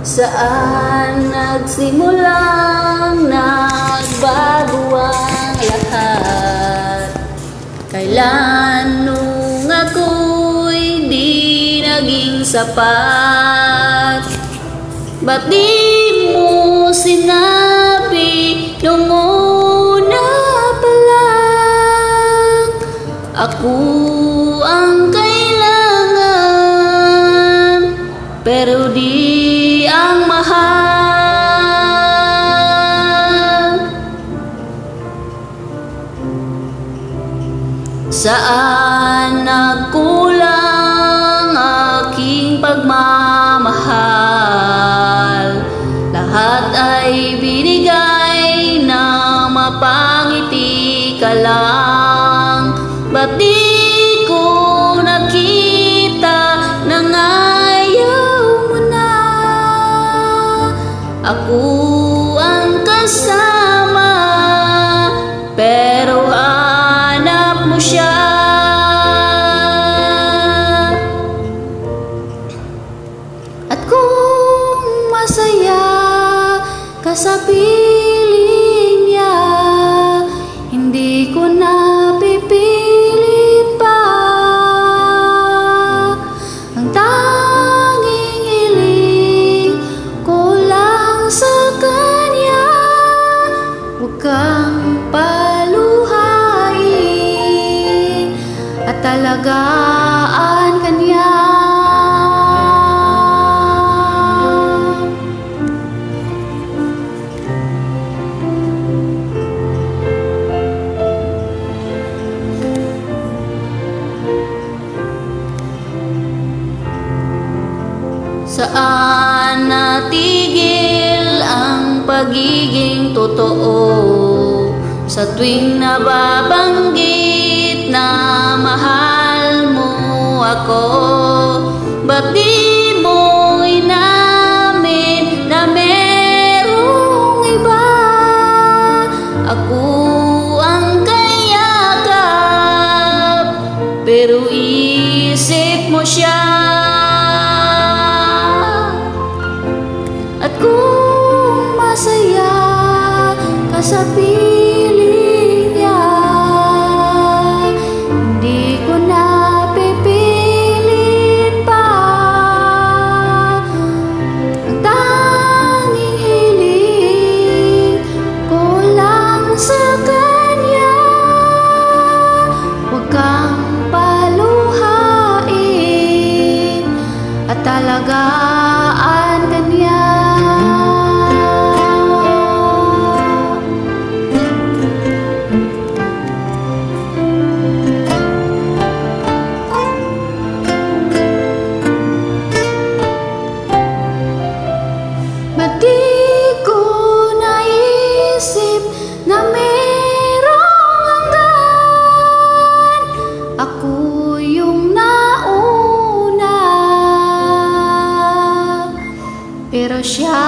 Saan nagsimulang nagbago ang lahat? Kailan nung ako'y di naging sapat? Ba't di mo sinabi nung una pa lang? Ako ang kailangan, pero di ang mahal. Saan nagkulang aking pagmamahal? Lahat ay binigay na mapangiti ka lang. Ba't di ko nakita nang ayaw mo na? Ako ang kasama, pero hanap mo siya. At kung masaya ka sa piling niya, hindi ko na pipilit pa. Ang tanging hiling ko lang sa kanya, huwag kang paluhain at talagaan kanya. Saan natigil ang pagiging totoo? Sa tuwing nababanggit na mahal mo ako, ba't di mo inamin na merong iba? Ako ang kayakap, pero isip mo siya. At kung masaya ka sa piling niya, hindi ko na pipilit pa. Ang tanging hiling ko lang sa kanya, huwag kang paluhain at talagaan kanya. Ba't di ko naisip na merong hanggan? Ako yung nauna, pero siya